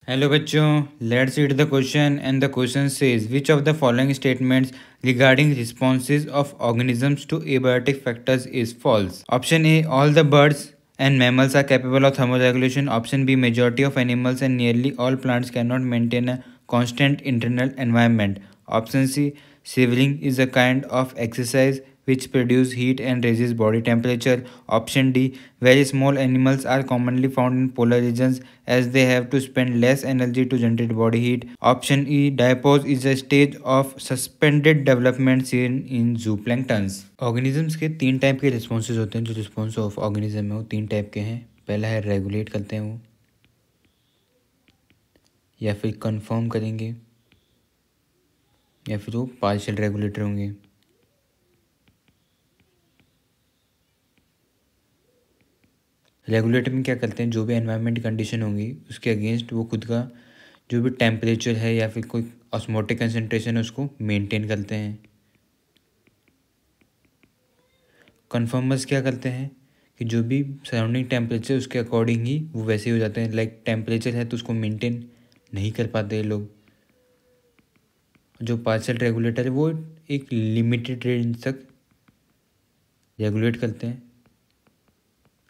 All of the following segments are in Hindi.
हेलो बच्चों, let's read the question and the question says which of the following statements regarding responses of organisms to abiotic factors is false. Option A, all the birds and mammals are capable of thermoregulation. Option B, majority of animals and nearly all plants cannot maintain a constant internal environment. Option C, shivering is a kind of exercise which produce heat and raises body temperature. Option D, very small animals are commonly found in polar regions as they have to spend less energy to generate body heat. Option E, diapause is a stage of suspended development seen in zooplanktons. Organisms के तीन टाइप के रिस्पॉन्सेज होते हैं। जो रिस्पॉन्स ऑफ ऑर्गेनिज्म है वो तीन टाइप के हैं। पहला है रेगुलेट करते हैं वो, या फिर कंफर्म करेंगे, या फिर वो पार्शियल रेगुलेटर होंगे। रेगुलेटर में क्या करते हैं, जो भी एनवायरनमेंट कंडीशन होंगी उसके अगेंस्ट वो खुद का जो भी टेम्परेचर है या फिर कोई ऑस्मोटिक कंसनट्रेशन है उसको मेंटेन करते हैं। कन्फर्मर्स क्या करते हैं कि जो भी सराउंडिंग टेम्परेचर उसके अकॉर्डिंग ही वो वैसे ही हो जाते हैं। लाइक टेम्परेचर है तो उसको मेंटेन नहीं कर पाते लोग। जो पार्शियल रेगुलेटर है वो एक लिमिटेड रेंज तक रेगुलेट करते हैं,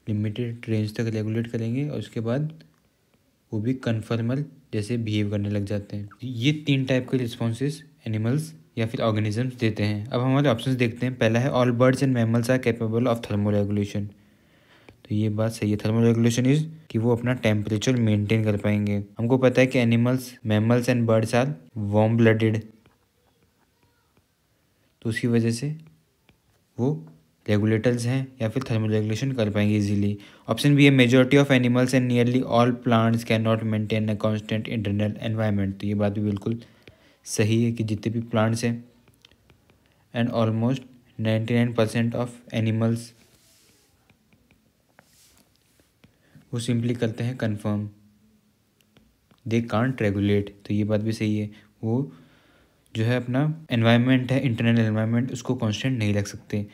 लिमिटेड रेंज तक रेगुलेट करेंगे और उसके बाद वो भी कन्फर्मर जैसे बिहेव करने लग जाते हैं। ये तीन टाइप के रिस्पॉन्सेज एनिमल्स या फिर ऑर्गेनिजम्स देते हैं। अब हमारे ऑप्शंस देखते हैं। पहला है all birds and mammals are capable of thermoregulation. तो ये बात सही है। थर्मोरेगुलेशन इज कि वो अपना टेम्परेचर मेंटेन कर पाएंगे। हमको पता है कि animals, mammals and birds are warm blooded, तो उसकी वजह से वो रेगुलेटर्स हैं या फिर थर्मोरेगुलेशन कर पाएंगे इजीली। ऑप्शन बी है majority of animals and nearly all plants can not maintain a constant internal environment. तो ये बात भी बिल्कुल सही है कि जितने भी प्लांट्स हैं एंड ऑलमोस्ट 99% ऑफ एनिमल्स वो सिंपली करते हैं कन्फर्म, दे कांट रेगुलेट। तो ये बात भी सही है। वो जो है अपना एनवायरनमेंट है, इंटरनल एनवायरनमेंट, उसको कांस्टेंट नहीं रख सकते।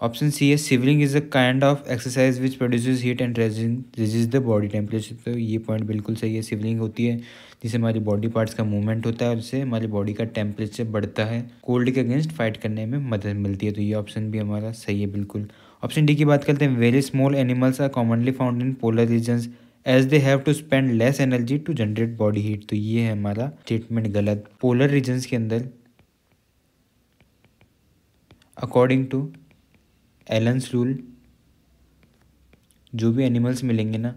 ऑप्शन सी है shivering is a kind of exercise which produces heat and raises the body temperature. तो ये पॉइंट बिल्कुल सही है। सिवलिंग होती है जिससे हमारी बॉडी पार्ट्स का मूवमेंट होता है और उससे हमारी बॉडी का टेम्परेचर बढ़ता है, कोल्ड के अगेंस्ट फाइट करने में मदद मिलती है। तो ये ऑप्शन भी हमारा सही है बिल्कुल। ऑप्शन डी की बात करते हैं। Very small animals are commonly found in polar regions as they have to spend less energy to generate body heat. तो ये है हमारा स्टेटमेंट गलत। पोलर रीजन्स के अंदर अकॉर्डिंग टू एलन्स रूल जो भी एनिमल्स मिलेंगे ना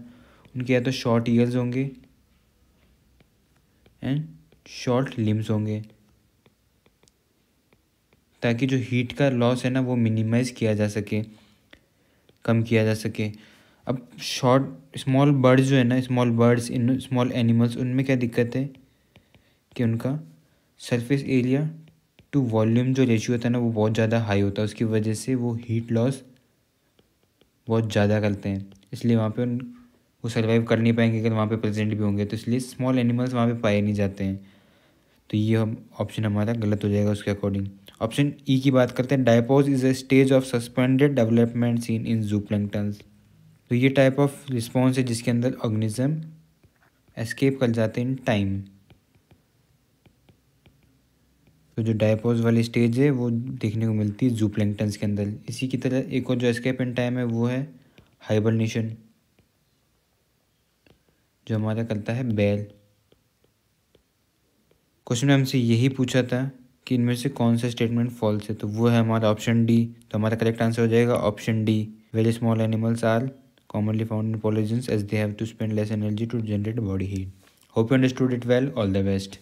उनके या तो शॉर्ट ईयर्स होंगे एंड शॉर्ट लिम्स होंगे, ताकि जो हीट का लॉस है ना वो मिनिमाइज किया जा सके, कम किया जा सके। अब स्मॉल बर्ड्स जो है ना, small birds in small animals, उनमें क्या दिक्कत है कि उनका सरफेस एरिया टू वॉल्यूम जो रेशियो होता है ना वो बहुत ज़्यादा हाई होता है। उसकी वजह से वो हीट लॉस बहुत ज़्यादा करते हैं, इसलिए वहाँ पे वो सर्वाइव कर नहीं पाएंगे अगर वहाँ पे प्रेजेंट भी होंगे। तो इसलिए स्मॉल एनिमल्स वहाँ पे पाए नहीं जाते हैं। तो ये हम ऑप्शन हमारा गलत हो जाएगा उसके अकॉर्डिंग। ऑप्शन ई की बात करते हैं। Diapause is a stage of suspended development seen in zooplanktons. तो ये टाइप ऑफ रिस्पॉन्स है जिसके अंदर ऑर्गेनिज्म एस्केप कर जाते हैं इन टाइम। तो जो डायपोज वाली स्टेज है वो देखने को मिलती है जूप्लैंक्टन्स के अंदर। इसी की तरह एक और जो एस्केप इन टाइम है वो है हाइबरनेशन, जो हमारा करता है बेल। क्वेश्चन में हमसे यही पूछा था कि इनमें से कौन सा स्टेटमेंट फॉल्स है, तो वो है हमारा ऑप्शन डी। तो हमारा करेक्ट आंसर हो जाएगा option D. Very small animals are commonly found in polar regions as they have to spend less energy to generate body heat. Hope you understood it well. All the best.